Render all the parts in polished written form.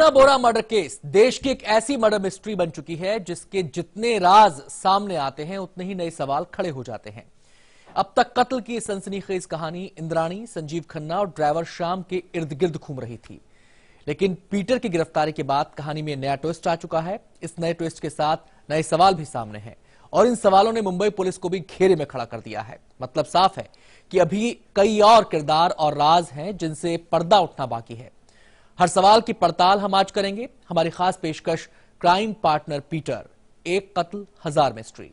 शीना बोरा murder case देश की एक ऐसी मर्डर मिस्ट्री बन चुकी है जिसके जितने राज सामने आते हैं उतने ही नए सवाल खड़े हो जाते हैं। अब तक कत्ल की सनसनीखेज कहानी इंद्राणी, संजीव खन्ना और ड्राइवर श्याम के इर्द गिर्द घूम रही थी, लेकिन पीटर की गिरफ्तारी के बाद कहानी में नया ट्विस्ट आ चुका है। इस नए ट्विस्ट के साथ नए सवाल भी सामने हैं और इन सवालों ने मुंबई पुलिस को भी घेरे में खड़ा कर दिया है। मतलब साफ है कि अभी कई और किरदार और राज हैं जिनसे पर्दा उठना बाकी है। हर सवाल की पड़ताल हम आज करेंगे। हमारी खास पेशकश क्राइम पार्टनर पीटर, एक कत्ल हजार मिस्ट्री।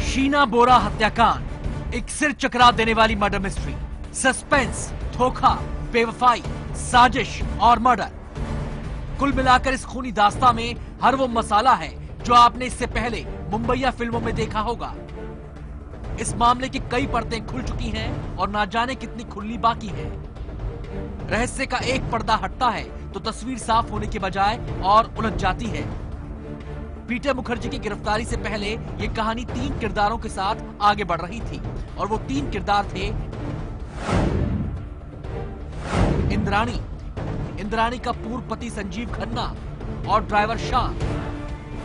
शीना बोरा हत्याकांड, एक सिर चकरा देने वाली मर्डर मिस्ट्री। सस्पेंस, धोखा, बेवफाई, साजिश और मर्डर, कुल मिलाकर इस खूनी दास्तां में हर वो मसाला है जो आपने इससे पहले मुंबईया फिल्मों में देखा होगा। इस मामले की कई परतें खुल चुकी हैं और ना जाने कितनी खुलनी बाकी है। रहस्य का एक पर्दा हटता है तो तस्वीर साफ होने के बजाय और उलझ जाती है। पीटर मुखर्जी की गिरफ्तारी से पहले यह कहानी 3 किरदारों के साथ आगे बढ़ रही थी और वो 3 किरदार थे इंद्राणी का पूर्व पति संजीव खन्ना और ड्राइवर श्याम।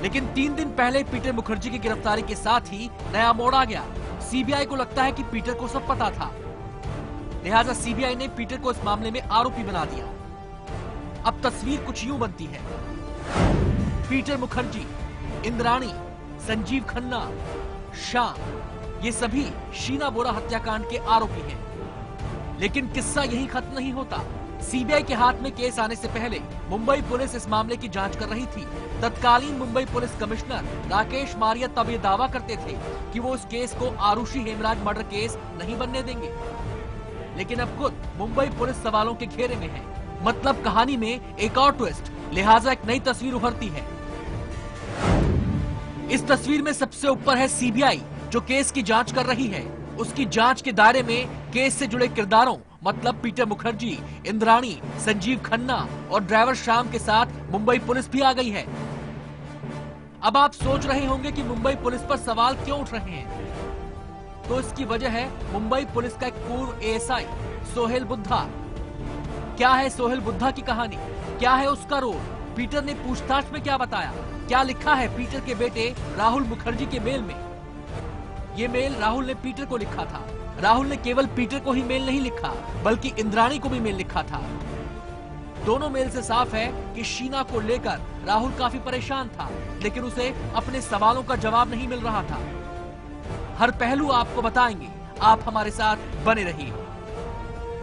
लेकिन 3 दिन पहले पीटर मुखर्जी की गिरफ्तारी के साथ ही नया मोड़ आ गया। सीबीआई को लगता है कि पीटर को सब पता था, लिहाजा सीबीआई ने पीटर को इस मामले में आरोपी बना दिया। अब तस्वीर कुछ यूं बनती है, पीटर मुखर्जी, इंद्राणी, संजीव खन्ना, श्याम, ये सभी शीना बोरा हत्याकांड के आरोपी हैं। लेकिन किस्सा यहीं खत्म नहीं होता। सीबीआई के हाथ में केस आने से पहले मुंबई पुलिस इस मामले की जांच कर रही थी। तत्कालीन मुंबई पुलिस कमिश्नर राकेश मारिया तब ये दावा करते थे कि वो इस केस को आरुषि हेमराज मर्डर केस नहीं बनने देंगे, लेकिन अब खुद मुंबई पुलिस सवालों के घेरे में है। मतलब कहानी में एक और ट्विस्ट, लिहाजा एक नई तस्वीर उभरती है। इस तस्वीर में सबसे ऊपर है सीबीआई जो केस की जांच कर रही है। उसकी जांच के दायरे में केस से जुड़े किरदारों मतलब पीटर मुखर्जी, इंद्राणी, संजीव खन्ना और ड्राइवर श्याम के साथ मुंबई पुलिस भी आ गई है। अब आप सोच रहे होंगे कि मुंबई पुलिस पर सवाल क्यों उठ रहे हैं, तो इसकी वजह है मुंबई पुलिस का एक पूर्व एएसआई सोहेल बुद्धा। क्या है सोहेल बुद्धा की कहानी, क्या है उसका रोल, पीटर ने पूछताछ में क्या बताया, क्या लिखा है पीटर के बेटे राहुल मुखर्जी के मेल में। ये मेल राहुल ने पीटर को लिखा था। राहुल ने केवल पीटर को ही मेल नहीं लिखा बल्कि इंद्राणी को भी मेल लिखा था। दोनों मेल से साफ है कि शीना को लेकर राहुल काफी परेशान था, लेकिन उसे अपने सवालों का जवाब नहीं मिल रहा था। हर पहलू आपको बताएंगे, आप हमारे साथ बने रहिए।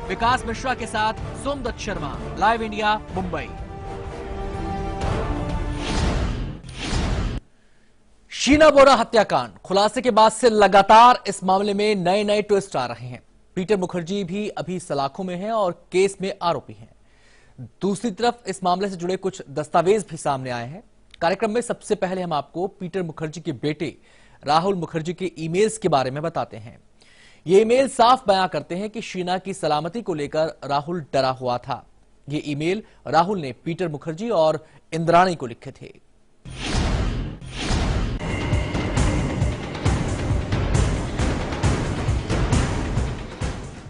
विकास मिश्रा के साथ सोमदत्त शर्मा, लाइव इंडिया, मुंबई। शीना बोरा हत्याकांड खुलासे के बाद से लगातार इस मामले में नए नए ट्विस्ट आ रहे हैं। पीटर मुखर्जी भी अभी सलाखों में हैं और केस में आरोपी हैं। दूसरी तरफ इस मामले से जुड़े कुछ दस्तावेज भी सामने आए हैं। कार्यक्रम में सबसे पहले हम आपको पीटर मुखर्जी के बेटे राहुल मुखर्जी के ईमेल्स के बारे में बताते हैं। ये ईमेल साफ बयां करते हैं कि शीना की सलामती को लेकर राहुल डरा हुआ था। ये ईमेल राहुल ने पीटर मुखर्जी और इंद्राणी को लिखे थे।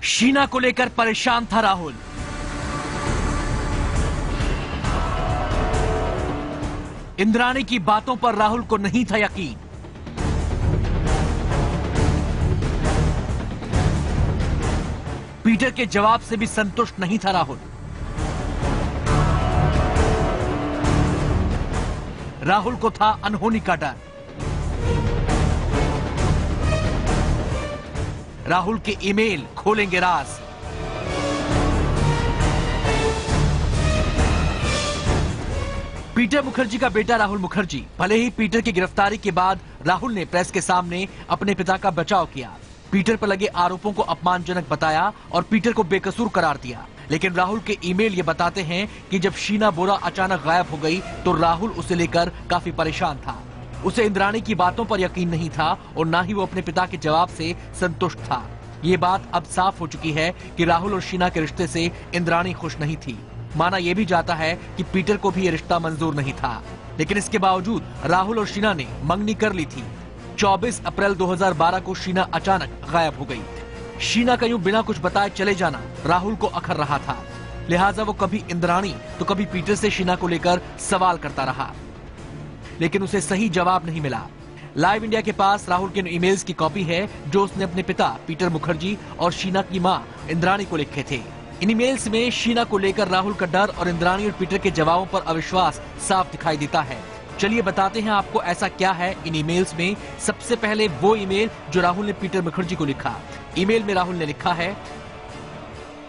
शीना को लेकर परेशान था राहुल। इंद्राणी की बातों पर राहुल को नहीं था यकीन। पीटर के जवाब से भी संतुष्ट नहीं था राहुल। राहुल को था अनहोनी का डर। राहुल के ईमेल खोलेंगे राज। पीटर मुखर्जी का बेटा राहुल मुखर्जी, भले ही पीटर की गिरफ्तारी के बाद राहुल ने प्रेस के सामने अपने पिता का बचाव किया, पीटर पर लगे आरोपों को अपमानजनक बताया और पीटर को बेकसूर करार दिया। लेकिन राहुल के ईमेल ये बताते हैं कि जब शीना बोरा अचानक गायब हो गई तो राहुल उसे लेकर काफी परेशान था। उसे इंद्राणी की बातों पर यकीन नहीं था और ना ही वो अपने पिता के जवाब से संतुष्ट था। ये बात अब साफ हो चुकी है कि राहुल और शीना के रिश्ते से इंद्राणी खुश नहीं थी। माना यह भी जाता है कि पीटर को भी यह रिश्ता मंजूर नहीं था, लेकिन इसके बावजूद राहुल और शीना ने मंगनी कर ली थी। 24 अप्रैल 2012 को शीना अचानक गायब हो गई। शीना का यूं बिना कुछ बताए चले जाना राहुल को अखर रहा था, लिहाजा वो कभी इंद्राणी तो कभी पीटर से शीना को लेकर सवाल करता रहा, लेकिन उसे सही जवाब नहीं मिला। लाइव इंडिया के पास राहुल के ईमेल्स की कॉपी है जो उसने अपने पिता पीटर मुखर्जी और शीना की मां इंद्राणी को लिखे थे। इन ईमेल्स में शीना को लेकर राहुल का डर और इंद्राणी और पीटर के जवाबों पर अविश्वास साफ दिखाई देता है। चलिए बताते हैं आपको ऐसा क्या है इन ईमेल्स में। सबसे पहले वो ईमेल जो राहुल ने पीटर मुखर्जी को लिखा। ईमेल में राहुल ने लिखा है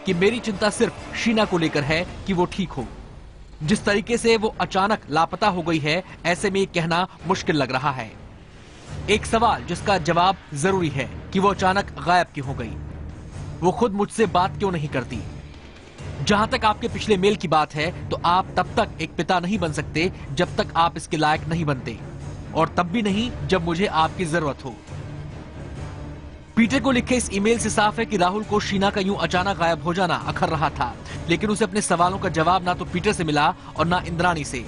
कि मेरी चिंता सिर्फ शीना को लेकर है कि वो ठीक हो। जिस तरीके से वो अचानक लापता हो गई है, ऐसे में ये कहना मुश्किल लग रहा है। एक सवाल जिसका जवाब जरूरी है कि वो अचानक गायब क्यों हो गई। वो खुद मुझसे बात क्यों नहीं करती। जहां तक आपके पिछले मेल की बात है, तो आप तब तक एक पिता नहीं बन सकते जब तक आप इसके लायक नहीं बनते, और तब भी नहीं जब मुझे आपकी जरूरत हो। पीटर को लिखे इस ईमेल से साफ है कि राहुल को शीना का यूं अचानक गायब हो जाना अखर रहा था, लेकिन उसे अपने सवालों का जवाब ना तो पीटर से मिला और ना इंद्राणी से।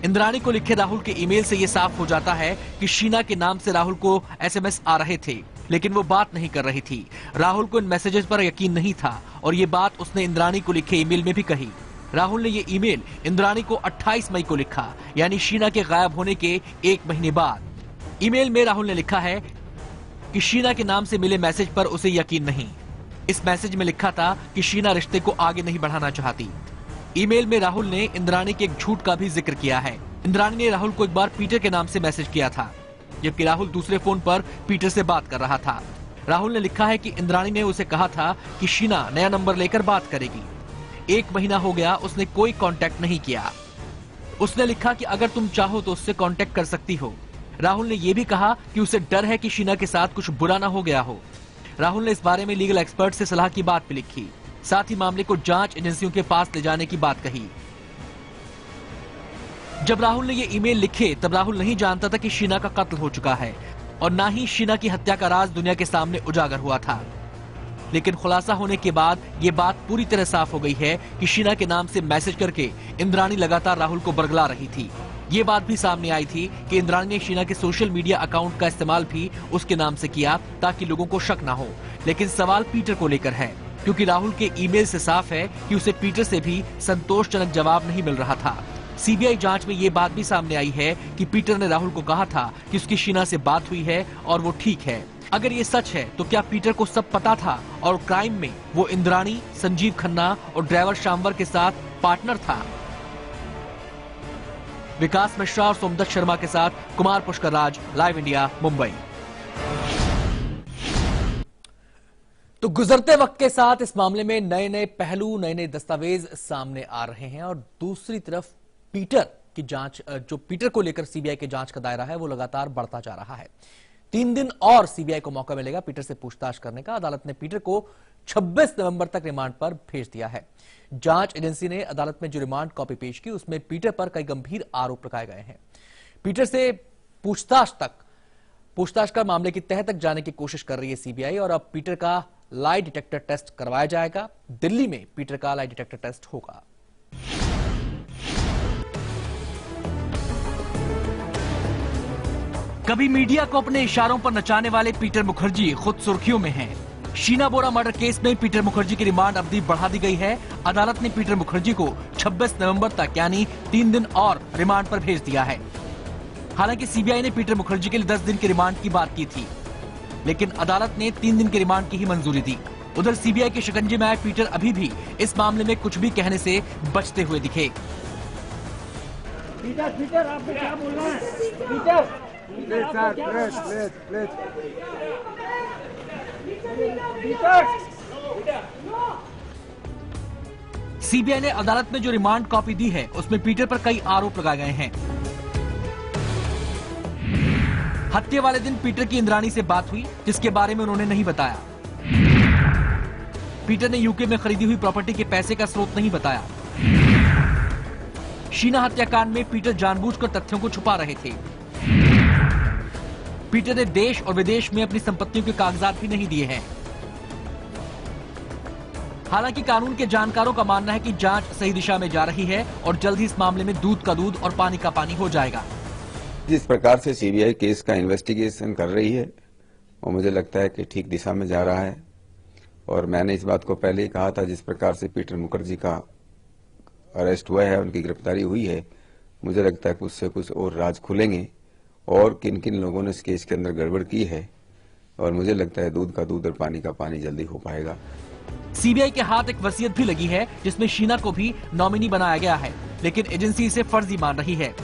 इंद्राणी को लिखे राहुल के ईमेल से यह साफ हो जाता है कि शीना के नाम से राहुल को एसएमएस आ रहे थे, लेकिन वो बात नहीं कर रही थी। राहुल को इन मैसेजेस पर यकीन नहीं था और ये बात उसने इंद्राणी को लिखे ईमेल में भी कही। राहुल ने ये ईमेल इंद्राणी को 28 मई को लिखा, यानी शीना के गायब होने के 1 महीने बाद। ईमेल में राहुल ने लिखा है कि शीना के नाम से मिले मैसेज पर उसे यकीन नहीं। इस मैसेज में लिखा था कि शीना रिश्ते को आगे नहीं बढ़ाना चाहती। ईमेल में राहुल ने इंद्राणी के एक झूठ का भी जिक्र किया है। इंद्राणी ने राहुल को एक बार पीटर के नाम से मैसेज किया था, जबकि राहुल दूसरे फोन पर पीटर से बात कर रहा था। राहुल ने लिखा है कि इंद्राणी ने उसे कहा था कि शीना नया नंबर लेकर बात करेगी। 1 महीना हो गया, उसने कोई कांटेक्ट नहीं किया। उसने लिखा कि अगर तुम चाहो तो उससे कांटेक्ट कर सकती हो। राहुल ने यह भी कहा कि उसे डर है कि शीना के साथ कुछ बुरा ना हो गया हो। राहुल ने इस बारे में लीगल एक्सपर्ट से सलाह की बात भी लिखी, साथ ही मामले को जांच एजेंसियों के पास ले जाने की बात कही। जब राहुल ने ये ईमेल लिखे तब राहुल नहीं जानता था कि शीना का कत्ल हो चुका है और ना ही शीना की हत्या का राज दुनिया के सामने उजागर हुआ था। लेकिन खुलासा होने के बाद ये बात पूरी तरह साफ हो गई है कि शीना के नाम से मैसेज करके इंद्राणी लगातार राहुल को बरगला रही थी। ये बात भी सामने आई थी कि इंद्राणी ने शीना के सोशल मीडिया अकाउंट का इस्तेमाल भी उसके नाम से किया ताकि लोगों को शक ना हो। लेकिन सवाल पीटर को लेकर है, क्योंकि राहुल के ईमेल से साफ है कि उसे पीटर से भी संतोषजनक जवाब नहीं मिल रहा था। सीबीआई जांच में ये बात भी सामने आई है कि पीटर ने राहुल को कहा था कि उसकी शीना से बात हुई है और वो ठीक है। अगर ये सच है तो क्या पीटर को सब पता था और क्राइम में वो इंद्राणी, संजीव खन्ना और ड्राइवर शामवर के साथ पार्टनर था? विकास मिश्रा और सोमदत्त शर्मा के साथ कुमार पुष्कर राज, लाइव इंडिया, मुंबई। तो गुजरते वक्त के साथ इस मामले में नए नए पहलू, नए नए दस्तावेज सामने आ रहे हैं और दूसरी तरफ पीटर की जांच, जो पीटर को लेकर सीबीआई की जांच का दायरा है वो लगातार बढ़ता जा रहा है। 3 दिन और सीबीआई को मौका मिलेगा पीटर से पूछताछ करने का। अदालत ने पीटर को 26 नवंबर तक रिमांड पर भेज दिया है। जांच एजेंसी ने अदालत में जो रिमांड कॉपी पेश की उसमें पीटर पर कई गंभीर आरोप लगाए गए हैं। पीटर से पूछताछ कर मामले की तह तक जाने की कोशिश कर रही है सीबीआई और अब पीटर का लाई डिटेक्टर टेस्ट करवाया जाएगा। दिल्ली में पीटर का लाई डिटेक्टर टेस्ट होगा। कभी मीडिया को अपने इशारों पर नचाने वाले पीटर मुखर्जी खुद सुर्खियों में हैं। शीना बोरा मर्डर केस में पीटर मुखर्जी की रिमांड अवधि बढ़ा दी गई है। अदालत ने पीटर मुखर्जी को 26 नवंबर तक यानी 3 दिन और रिमांड पर भेज दिया है। हालांकि सीबीआई ने पीटर मुखर्जी के लिए 10 दिन की रिमांड की बात की थी, लेकिन अदालत ने 3 दिन की रिमांड की ही मंजूरी दी। उधर सीबीआई के शिकंजे में आए पीटर अभी भी इस मामले में कुछ भी कहने से बचते हुए दिखे। पीटर आपको क्या बोलना है? पीटर सीबीआई ने अदालत में जो रिमांड कॉपी दी है उसमें पीटर पर कई आरोप लगाए गए हैं। हत्या वाले दिन पीटर की इंद्राणी से बात हुई जिसके बारे में उन्होंने नहीं बताया। पीटर ने यूके में खरीदी हुई प्रॉपर्टी के पैसे का स्रोत नहीं बताया। शीना हत्याकांड में पीटर जानबूझकर तथ्यों को छुपा रहे थे। पीटर ने देश और विदेश में अपनी संपत्तियों के कागजात भी नहीं दिए हैं। हालांकि कानून के जानकारों का मानना है कि जांच सही दिशा में जा रही है और जल्द ही इस मामले में दूध का दूध और पानी का पानी हो जाएगा। जिस प्रकार से सीबीआई केस का इन्वेस्टिगेशन कर रही है वो मुझे लगता है कि ठीक दिशा में जा रहा है। और मैंने इस बात को पहले ही कहा था, जिस प्रकार से पीटर मुखर्जी का अरेस्ट हुआ है, उनकी गिरफ्तारी हुई है, मुझे लगता है कि उससे कुछ और राज खुलेंगे और किन किन लोगों ने इस केस के अंदर गड़बड़ की है। और मुझे लगता है दूध का दूध और पानी का पानी जल्दी हो पाएगा। सीबीआई के हाथ एक वसीयत भी लगी है जिसमें शीना को भी नॉमिनी बनाया गया है, लेकिन एजेंसी इसे फर्जी मान रही है।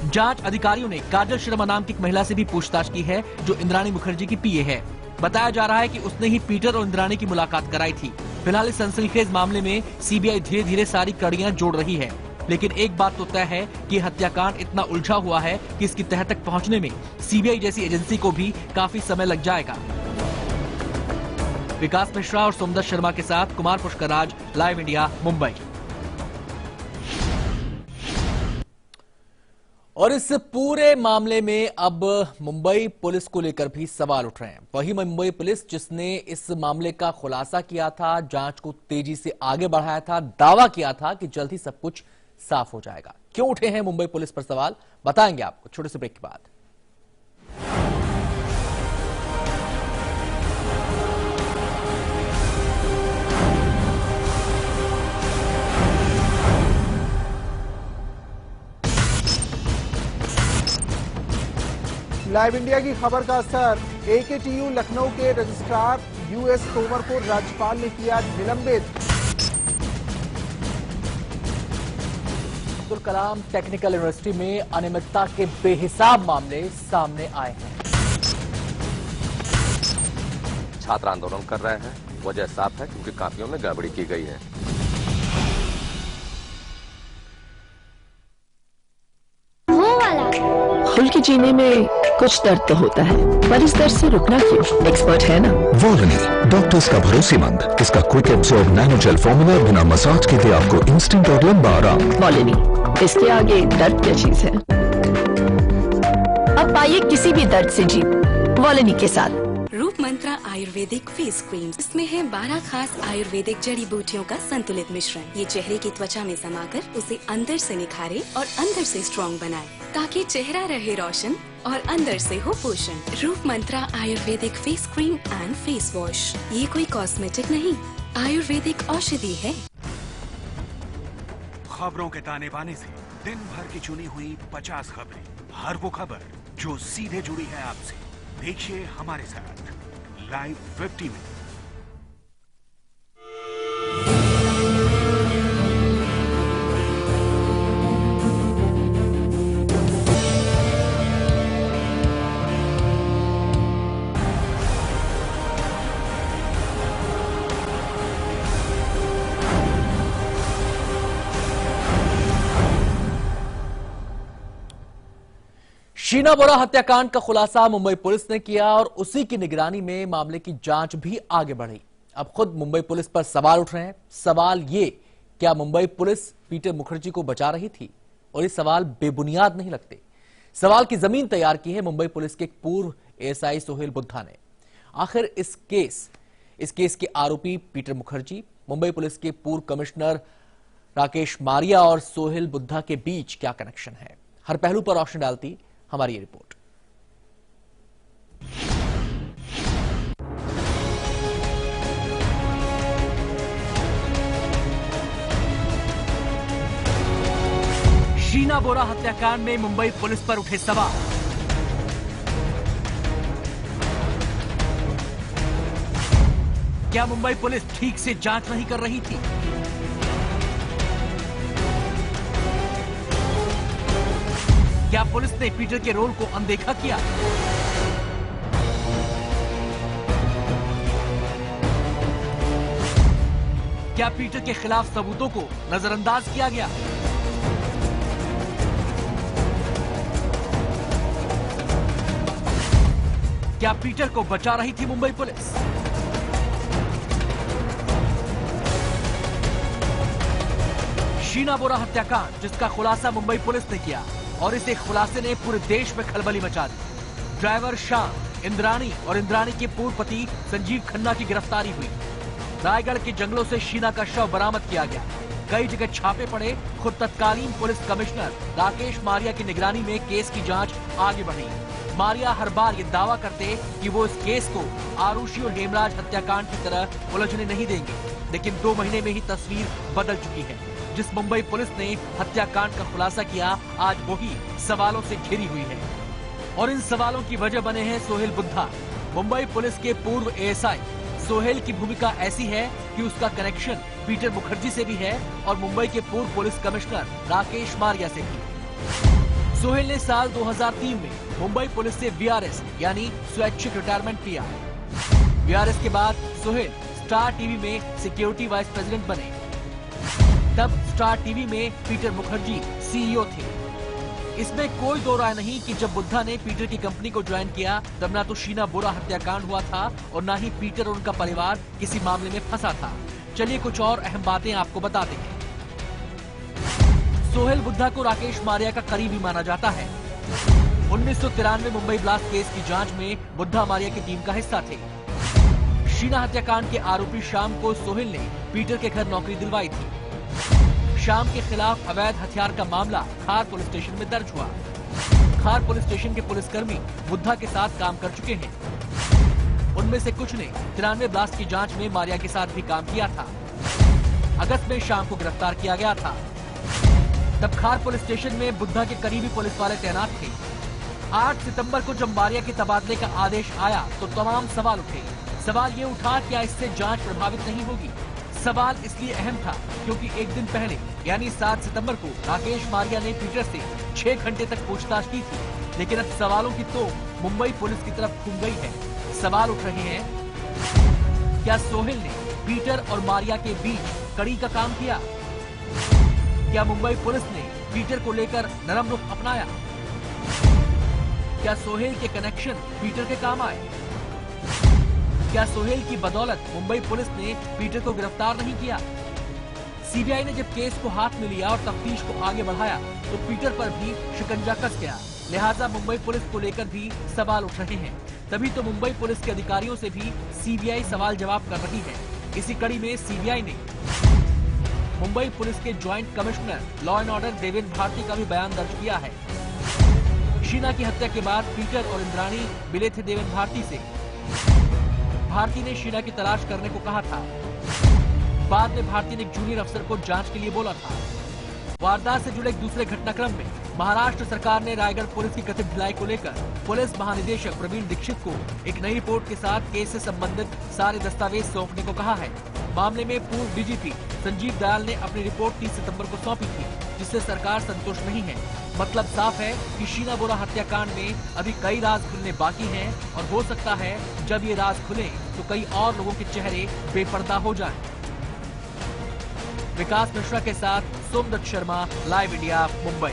जांच अधिकारियों ने काजल शर्मा नाम की एक महिला से भी पूछताछ की है जो इंद्राणी मुखर्जी की पीए है। बताया जा रहा है कि उसने ही पीटर और इंद्राणी की मुलाकात कराई थी। फिलहाल इस सनसनीखेज मामले में सीबीआई धीरे धीरे सारी कड़ियां जोड़ रही है, लेकिन एक बात तो तय है कि हत्याकांड इतना उलझा हुआ है कि इसकी तह तक पहुंचने में सीबीआई जैसी एजेंसी को भी काफी समय लग जाएगा। विकास मिश्रा और सोमदत्त शर्मा के साथ कुमार पुष्कराज, लाइव इंडिया, मुंबई। और इस पूरे मामले में अब मुंबई पुलिस को लेकर भी सवाल उठ रहे हैं। वही मुंबई पुलिस जिसने इस मामले का खुलासा किया था, जांच को तेजी से आगे बढ़ाया था, दावा किया था कि जल्द ही सब कुछ साफ हो जाएगा। क्यों उठे हैं मुंबई पुलिस पर सवाल, बताएंगे आपको छोटे से ब्रेक के बाद। लाइव इंडिया की खबर का असर, एकेटीयू लखनऊ के रजिस्ट्रार यूएस तोमर को राज्यपाल ने किया निलंबित। अब्दुल कलाम टेक्निकल यूनिवर्सिटी में अनियमितता के बेहिसाब मामले सामने आए हैं। छात्र आंदोलन कर रहे हैं, वजह साफ है क्योंकि कापियों में गड़बड़ी की गई है। खुल के जीने में कुछ दर्द तो होता है, पर इस दर्द से रुकना क्यों? एक्सपर्ट है ना वोलिनी, डॉक्टर्स का भरोसेमंद। इसका quick absorb nano gel formula बिना मसाज के दे आपको इंस्टेंट और लंबा आराम। वोलिनी, इसके आगे दर्द क्या चीज है। अब पाइए किसी भी दर्द से जीत वोलिनी के साथ। रूप मंत्रा आयुर्वेदिक फेस क्रीम, इसमें है 12 खास आयुर्वेदिक जड़ी बूटियों का संतुलित मिश्रण। ये चेहरे की त्वचा में समाकर उसे अंदर से निखारे और अंदर से स्ट्रॉन्ग बनाए, ताकि चेहरा रहे रोशन और अंदर से हो पोषण। Roop Mantra ayurvedic face cream and face wash, ये कोई कॉस्मेटिक नहीं, आयुर्वेदिक औषधि है। खबरों के ताने बाने से दिन भर की चुनी हुई 50 खबरें, हर वो खबर जो सीधे जुड़ी है आपसे। देखिए हमारे साथ लाइव 50 में। शीना बोरा हत्याकांड का खुलासा मुंबई पुलिस ने किया और उसी की निगरानी में मामले की जांच भी आगे बढ़ी। अब खुद मुंबई पुलिस पर सवाल उठ रहे हैं। सवाल ये, क्या मुंबई पुलिस पीटर मुखर्जी को बचा रही थी? और ये सवाल बेबुनियाद नहीं लगते। सवाल की जमीन तैयार की है मुंबई पुलिस के एक पूर्व एएसआई सोहेल बुद्धा ने। आखिर इस केस के आरोपी पीटर मुखर्जी, मुंबई पुलिस के पूर्व कमिश्नर राकेश मारिया और सोहेल बुद्धा के बीच क्या कनेक्शन है? हर पहलू पर रोशनी डालती हमारी ये रिपोर्ट। शीना बोरा हत्याकांड में मुंबई पुलिस पर उठे सवाल। क्या मुंबई पुलिस ठीक से जांच नहीं कर रही थी? क्या पुलिस ने पीटर के रोल को अनदेखा किया? क्या पीटर के खिलाफ सबूतों को नजरअंदाज किया गया? क्या पीटर को बचा रही थी मुंबई पुलिस? शीना बोरा हत्याकांड, जिसका खुलासा मुंबई पुलिस ने किया और इस एक खुलासे ने पूरे देश में खलबली मचा दी। ड्राइवर शाम, इंद्राणी और इंद्राणी के पूर्व पति संजीव खन्ना की गिरफ्तारी हुई। रायगढ़ के जंगलों से शीना का शव बरामद किया गया। कई जगह छापे पड़े। खुद तत्कालीन पुलिस कमिश्नर राकेश मारिया की निगरानी में केस की जांच आगे बढ़ी। मारिया हर बार ये दावा करते कि वो इस केस को आरुषि और हेमराज हत्याकांड की तरह उलझने नहीं देंगे, लेकिन 2 महीने में ही तस्वीर बदल चुकी है। जिस मुंबई पुलिस ने हत्याकांड का खुलासा किया, आज वही सवालों से घिरी हुई है और इन सवालों की वजह बने हैं सोहेल बुद्धा, मुंबई पुलिस के पूर्व एएसआई। सोहेल की भूमिका ऐसी है कि उसका कनेक्शन पीटर मुखर्जी से भी है और मुंबई के पूर्व पुलिस कमिश्नर राकेश मारिया से भी। सोहेल ने साल 2003 में मुंबई पुलिस से वीआरएस यानी स्वैच्छिक रिटायरमेंट लिया। वीआरएस के बाद सोहेल स्टार टीवी में सिक्योरिटी वाइस प्रेसिडेंट बने। तब स्टार टीवी में पीटर मुखर्जी सीईओ थे। इसमें कोई दो राय नहीं कि जब बुद्धा ने पीटर की कंपनी को ज्वाइन किया, तब ना तो शीना बोरा हत्याकांड हुआ था और ना ही पीटर और उनका परिवार किसी मामले में फंसा था। चलिए कुछ और अहम बातें आपको बताते हैं। सोहेल बुद्धा को राकेश मारिया का करीबी माना जाता है। 1993 मुंबई ब्लास्ट केस की जांच में बुद्धा मारिया की टीम का हिस्सा थे। शीना हत्याकांड के आरोपी श्याम को सोहेल ने पीटर के घर नौकरी दिलवाई थी। श्याम के खिलाफ अवैध हथियार का मामला खार पुलिस स्टेशन में दर्ज हुआ। खार पुलिस स्टेशन के पुलिसकर्मी बुद्धा के साथ काम कर चुके हैं। उनमें से कुछ ने 93 ब्लास्ट की जांच में मारिया के साथ भी काम किया था। अगस्त में श्याम को गिरफ्तार किया गया था। तब खार पुलिस स्टेशन में बुद्धा के करीबी पुलिस वाले तैनात थे। 8 सितंबर को जब मारिया के तबादले का आदेश आया तो तमाम सवाल उठे। सवाल ये उठा, क्या इससे जांच प्रभावित नहीं होगी? सवाल इसलिए अहम था क्योंकि एक दिन पहले यानी 7 सितंबर को राकेश मारिया ने पीटर से 6 घंटे तक पूछताछ की थी। लेकिन अब सवालों की तो मुंबई पुलिस की तरफ घूम गई है। सवाल उठ रहे हैं, क्या सोहेल ने पीटर और मारिया के बीच कड़ी का काम किया? क्या मुंबई पुलिस ने पीटर को लेकर नरम रुख अपनाया? क्या सोहेल के कनेक्शन पीटर के काम आए? क्या सोहेल की बदौलत मुंबई पुलिस ने पीटर को गिरफ्तार नहीं किया? सीबीआई ने जब केस को हाथ में लिया और तफ्तीश को आगे बढ़ाया तो पीटर पर भी शिकंजा कस गया। लिहाजा मुंबई पुलिस को लेकर भी सवाल उठ रहे हैं। तभी तो मुंबई पुलिस के अधिकारियों से भी सीबीआई सवाल जवाब कर रही है। इसी कड़ी में सीबीआई ने मुंबई पुलिस के joint commissioner law and order Devendra Bharati का भी बयान दर्ज किया है। शीना की हत्या के बाद पीटर और इंद्राणी मिले थे देवेंद्र भारती से। भारती ने शीना की तलाश करने को कहा था। बाद में भारती ने एक जूनियर अफसर को जांच के लिए बोला था। वारदात से जुड़े एक दूसरे घटनाक्रम में महाराष्ट्र सरकार ने रायगढ़ पुलिस की कथित ढिलाई को लेकर पुलिस महानिदेशक प्रवीण दीक्षित को एक नई रिपोर्ट के साथ केस से संबंधित सारे दस्तावेज सौंपने को कहा है। मामले में पूर्व डीजीपी संजीव दयाल ने अपनी रिपोर्ट 30 सितंबर को सौंपी थी, जिससे सरकार संतुष्ट नहीं है। मतलब साफ है कि शीना बोरा हत्याकांड में अभी कई राज खुलने बाकी हैं और हो सकता है जब ये राज खुले तो कई और लोगों के चेहरे बेपर्दा हो जाएं। विकास मिश्रा के साथ सोमदत्त शर्मा, लाइव इंडिया, मुंबई।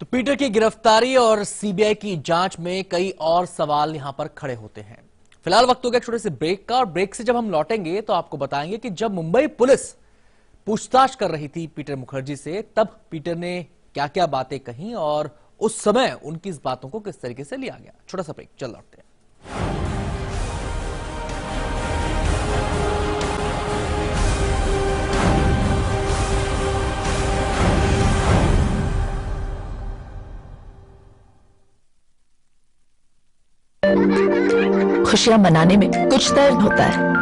तो पीटर की गिरफ्तारी और सीबीआई की जांच में कई और सवाल यहां पर खड़े होते हैं। फिलहाल वक्त हो गया छोटे से ब्रेक का और ब्रेक से जब हम लौटेंगे तो आपको बताएंगे कि जब मुंबई पुलिस पूछताछ कर रही थी पीटर मुखर्जी से, तब पीटर ने क्या क्या बातें कही और उस समय उनकी इस बातों को किस तरीके से लिया गया। छोटा सा ब्रेक, चल लौटते हैं। खुशियां मनाने में कुछ दर्द होता है,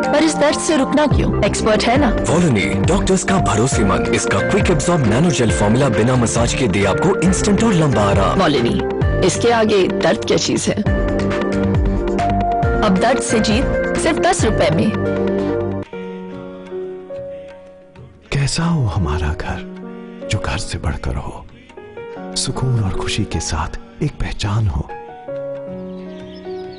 पर इस दर्द से रुकना क्यों? एक्सपर्ट है ना वॉलनी, डॉक्टर्स का भरोसेमंद। इसका quick absorb nano gel formula बिना मसाज के दे आपको इंस्टेंट और लंबा आराम। वॉलनी, इसके आगे दर्द क्या चीज है? अब दर्द से जीत सिर्फ 10 रुपए में। कैसा हो हमारा घर, जो घर से बढ़कर हो, सुकून और खुशी के साथ एक पहचान हो।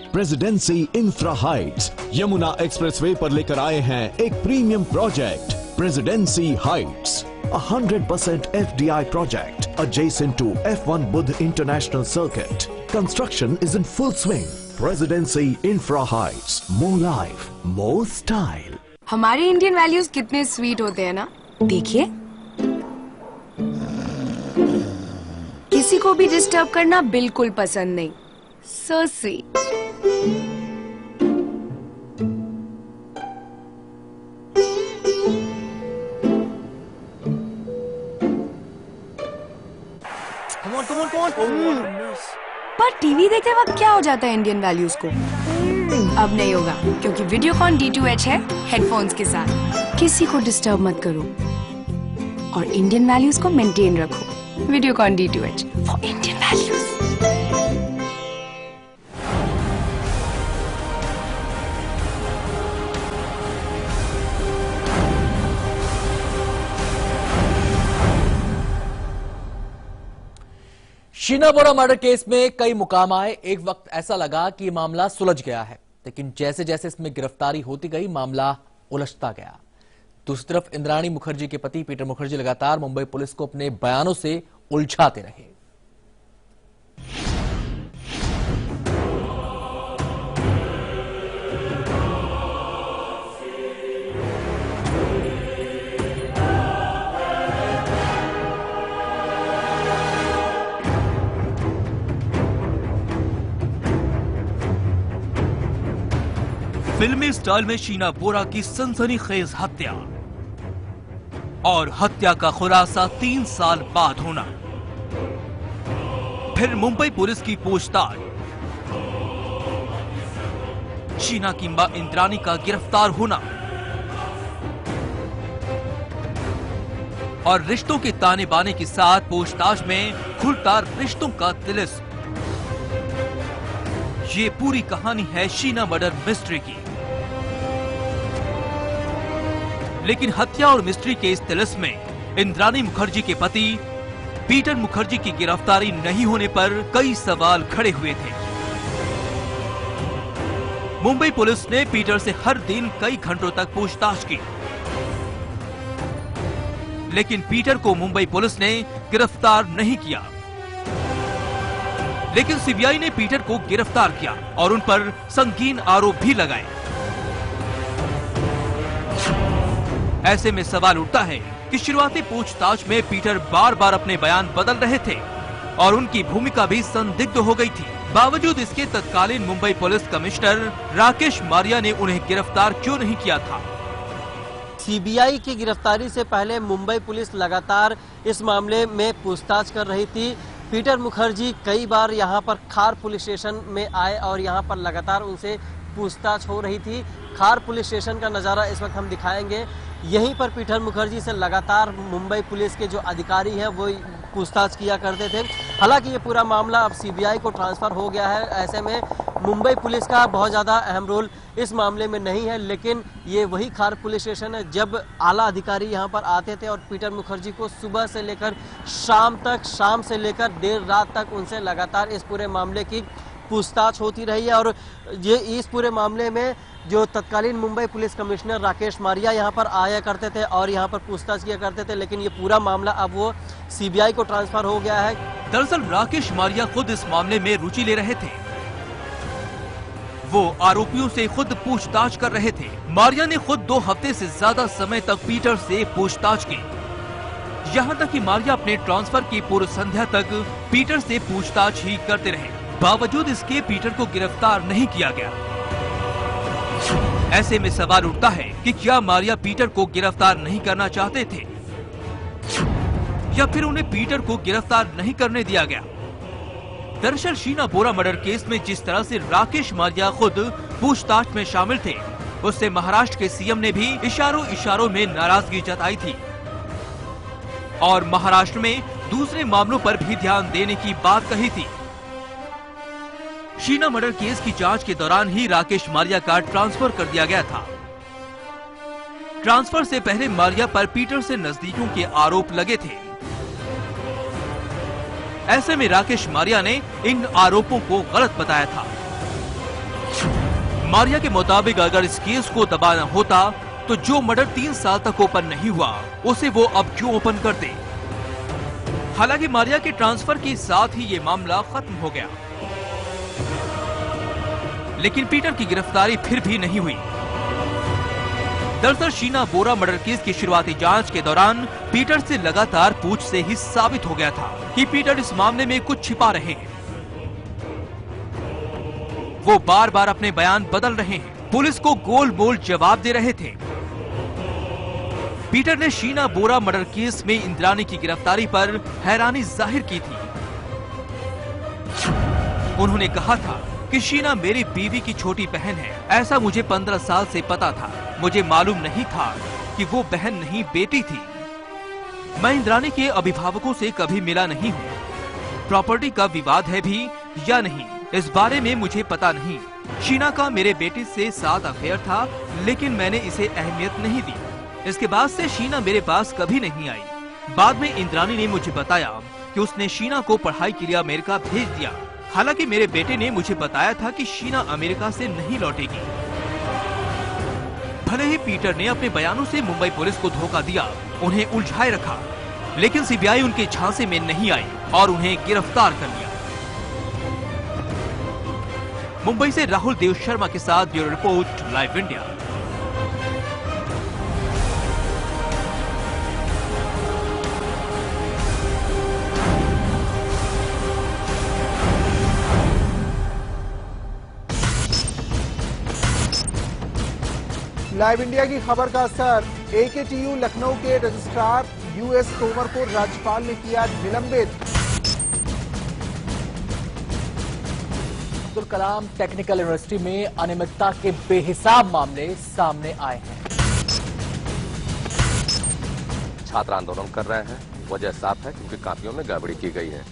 Presidency infra Heights Yamuna expressway पर लेकर आए हैं एक premium project, presidency Heights, 100% FDI project adjacent to F1 Buddh International Circuit. Construction is in full swing. Presidency Infra Heights, more life, more style. हमारे इंडियन वैल्यूज कितने स्वीट होते हैं ना। देखिए, किसी को भी डिस्टर्ब करना बिल्कुल पसंद नहीं। So sweet. पर टीवी देखते वक्त क्या हो जाता है इंडियन वैल्यूज को? अब नहीं होगा, क्योंकि वीडियोकॉन D2H है हेडफोन्स के साथ। किसी को डिस्टर्ब मत करो और इंडियन वैल्यूज को मेंटेन रखो। Videocon D2H for Indian values. Sheena Bora murder case में कई मुकाम आए। एक वक्त ऐसा लगा कि मामला सुलझ गया है, लेकिन जैसे जैसे इसमें गिरफ्तारी होती गई मामला उलझता गया। दूसरी तरफ इंद्राणी मुखर्जी के पति पीटर मुखर्जी लगातार मुंबई पुलिस को अपने बयानों से उलझाते रहे। फिल्मी स्टाइल में शीना बोरा की सनसनीखेज हत्या और हत्या का खुलासा 3 साल बाद होना, फिर मुंबई पुलिस की पूछताछ, शीना की मां इंद्राणी का गिरफ्तार होना और रिश्तों के ताने बाने के साथ पूछताछ में खुलता रिश्तों का तिलिस्म। ये पूरी कहानी है शीना मर्डर मिस्ट्री की। लेकिन हत्या और मिस्ट्री के इस तिलिस्म में इंद्राणी मुखर्जी के पति पीटर मुखर्जी की गिरफ्तारी नहीं होने पर कई सवाल खड़े हुए थे। मुंबई पुलिस ने पीटर से हर दिन कई घंटों तक पूछताछ की, लेकिन पीटर को मुंबई पुलिस ने गिरफ्तार नहीं किया। लेकिन सीबीआई ने पीटर को गिरफ्तार किया और उन पर संगीन आरोप भी लगाए। ऐसे में सवाल उठता है कि शुरुआती पूछताछ में पीटर बार बार अपने बयान बदल रहे थे और उनकी भूमिका भी संदिग्ध हो गई थी। बावजूद इसके तत्कालीन मुंबई पुलिस कमिश्नर राकेश मारिया ने उन्हें गिरफ्तार क्यों नहीं किया था? सीबीआई की गिरफ्तारी से पहले मुंबई पुलिस लगातार इस मामले में पूछताछ कर रही थी। पीटर मुखर्जी कई बार यहां पर खार पुलिस स्टेशन में आए और यहां पर लगातार उनसे पूछताछ हो रही थी। खार पुलिस स्टेशन का नज़ारा इस वक्त हम दिखाएंगे। यहीं पर पीटर मुखर्जी से लगातार मुंबई पुलिस के जो अधिकारी हैं वो पूछताछ किया करते थे। हालांकि ये पूरा मामला अब सीबीआई को ट्रांसफर हो गया है। ऐसे में मुंबई पुलिस का बहुत ज़्यादा अहम रोल इस मामले में नहीं है, लेकिन ये वही खार पुलिस स्टेशन है जब आला अधिकारी यहाँ पर आते थे और पीटर मुखर्जी को सुबह से लेकर शाम तक, शाम से लेकर देर रात तक उनसे लगातार इस पूरे मामले की पूछताछ होती रही है। और ये इस पूरे मामले में जो तत्कालीन मुंबई पुलिस कमिश्नर राकेश मारिया यहाँ पर आया करते थे और यहाँ पर पूछताछ किया करते थे, लेकिन ये पूरा मामला अब वो सीबीआई को ट्रांसफर हो गया है। दरअसल राकेश मारिया खुद इस मामले में रुचि ले रहे थे। वो आरोपियों से खुद पूछताछ कर रहे थे। मारिया ने खुद 2 हफ्ते से ज्यादा समय तक पीटर से पूछताछ की। यहाँ तक कि मारिया अपने ट्रांसफर की पूर्व संध्या तक पीटर से पूछताछ ही करते रहे। बावजूद इसके पीटर को गिरफ्तार नहीं किया गया। ऐसे में सवाल उठता है कि क्या मारिया पीटर को गिरफ्तार नहीं करना चाहते थे या फिर उन्हें पीटर को गिरफ्तार नहीं करने दिया गया? दरअसल शीना बोरा मर्डर केस में जिस तरह से राकेश मारिया खुद पूछताछ में शामिल थे, उससे महाराष्ट्र के सीएम ने भी इशारों इशारों में नाराजगी जताई थी और महाराष्ट्र में दूसरे मामलों पर भी ध्यान देने की बात कही थी। शीना मर्डर केस की जांच के दौरान ही राकेश मारिया का ट्रांसफर कर दिया गया था। ट्रांसफर से पहले मारिया पर पीटर से नजदीकियों के आरोप लगे थे। ऐसे में राकेश मारिया ने इन आरोपों को गलत बताया था। मारिया के मुताबिक अगर इस केस को दबाना होता तो जो मर्डर 3 साल तक ओपन नहीं हुआ उसे वो अब क्यों ओपन करते। हालांकि मारिया के ट्रांसफर के साथ ही ये मामला खत्म हो गया, लेकिन पीटर की गिरफ्तारी फिर भी नहीं हुई। दरअसल शीना बोरा मर्डर केस की शुरुआती जांच के दौरान पीटर से लगातार पूछ से ही साबित हो गया था कि पीटर इस मामले में कुछ छिपा रहे हैं। वो बार बार अपने बयान बदल रहे हैं, पुलिस को गोल मोल जवाब दे रहे थे। पीटर ने शीना बोरा मर्डर केस में इंद्राणी की गिरफ्तारी पर हैरानी जाहिर की थी। उन्होंने कहा था कि शीना मेरी बीवी की छोटी बहन है। ऐसा मुझे 15 साल से पता था। मुझे मालूम नहीं था कि वो बहन नहीं बेटी थी। मैं इंद्राणी के अभिभावकों से कभी मिला नहीं हूँ। प्रॉपर्टी का विवाद है भी या नहीं, इस बारे में मुझे पता नहीं। शीना का मेरे बेटे से 7 अफेयर था, लेकिन मैंने इसे अहमियत नहीं दी। इसके बाद से शीना मेरे पास कभी नहीं आई। बाद में इंद्राणी ने मुझे बताया कि उसने शीना को पढ़ाई के लिए अमेरिका भेज दिया। हालांकि मेरे बेटे ने मुझे बताया था कि शीना अमेरिका से नहीं लौटेगी। भले ही पीटर ने अपने बयानों से मुंबई पुलिस को धोखा दिया, उन्हें उलझाए रखा, लेकिन सीबीआई उनके झांसे में नहीं आई और उन्हें गिरफ्तार कर लिया। मुंबई से राहुल देव शर्मा के साथ bureau report, live India. Live India की खबर का असर, एकेटीयू लखनऊ के रजिस्ट्रार यूएस तोमर को राज्यपाल ने किया निलंबित। अब्दुल कलाम टेक्निकल यूनिवर्सिटी में अनियमितता के बेहिसाब मामले सामने आए हैं। छात्र आंदोलन कर रहे हैं, वजह साफ है क्योंकि कापियों में गड़बड़ी की गई है।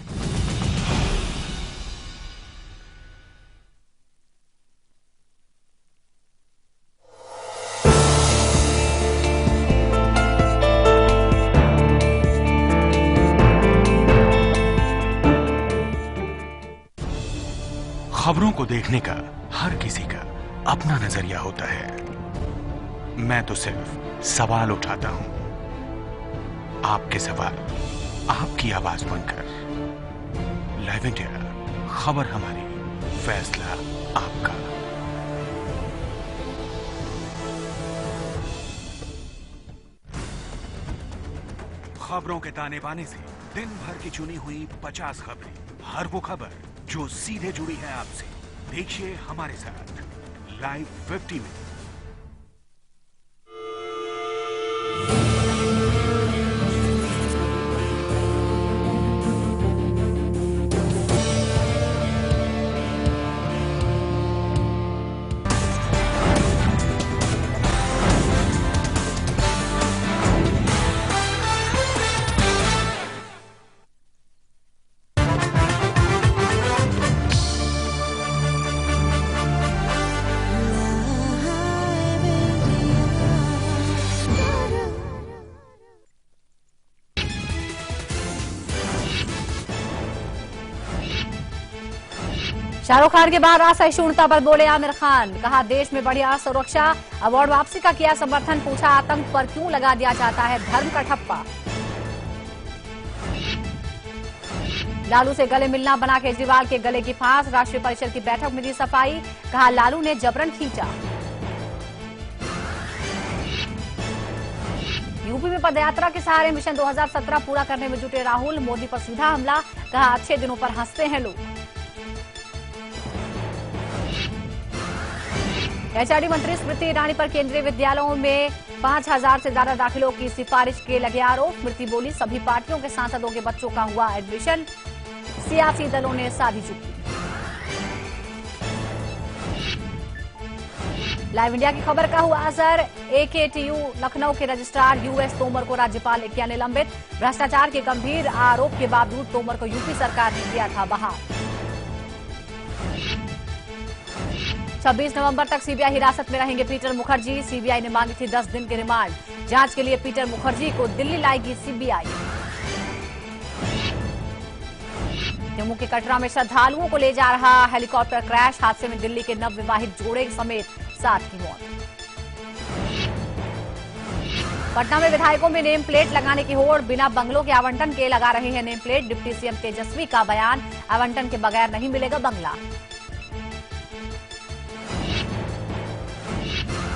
खबरों को देखने का हर किसी का अपना नजरिया होता है। मैं तो सिर्फ सवाल उठाता हूं। आपके सवाल आपकी आवाज बनकर। लाइव इंडिया, खबर हमारी, फैसला आपका। खबरों के ताने बाने से दिन भर की चुनी हुई 50 खबरें, हर वो खबर जो सीधे जुड़ी है आपसे। देखिए हमारे साथ लाइव 50 में। शाहरुख खान के बाद असहिष्णुता पर बोले आमिर खान, कहा देश में बढ़िया सुरक्षा, अवार्ड वापसी का किया समर्थन, पूछा आतंक पर क्यों लगा दिया जाता है धर्म का ठप्पा। लालू से गले मिलना बना केजरीवाल के गले की फांस, राष्ट्रीय परिषद की बैठक में दी सफाई, कहा लालू ने जबरन खींचा। यूपी में पदयात्रा के सहारे मिशन 2017 पूरा करने में जुटे राहुल, मोदी पर सीधा हमला, कहा अच्छे दिनों पर हंसते हैं लोग। एचआरडी मंत्री स्मृति ईरानी पर केंद्रीय विद्यालयों में 5000 से ज्यादा दाखिलों की सिफारिश के लगे आरोप। स्मृति बोली सभी पार्टियों के सांसदों के बच्चों का हुआ एडमिशन, सियासी दलों ने साधी चुप्पी। लाइव इंडिया की खबर का हुआ असर, एकेटीयू लखनऊ के रजिस्ट्रार यूएस तोमर को राज्यपाल ने किया निलंबित। भ्रष्टाचार के गंभीर आरोप के बावजूद तोमर को यूपी सरकार ने किया था बहाल। 26 नवंबर तक सीबीआई हिरासत में रहेंगे पीटर मुखर्जी। सीबीआई ने मांगी थी 10 दिन की रिमांड। जांच के लिए पीटर मुखर्जी को दिल्ली लाएगी सीबीआई। जम्मू के कटरा में श्रद्धालुओं को ले जा रहा हेलीकॉप्टर क्रैश, हादसे में दिल्ली के नवविवाहित जोड़े समेत 7 की मौत। पटना में विधायकों में नेम प्लेट लगाने की होड़, बिना बंगलों के आवंटन के लगा रहे हैं नेम प्लेट। डिप्टी सीएम तेजस्वी का बयान, आवंटन के बगैर नहीं मिलेगा बंगला।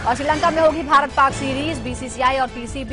और श्रीलंका में होगी भारत पाक सीरीज, बीसीसीआई और पीसीबी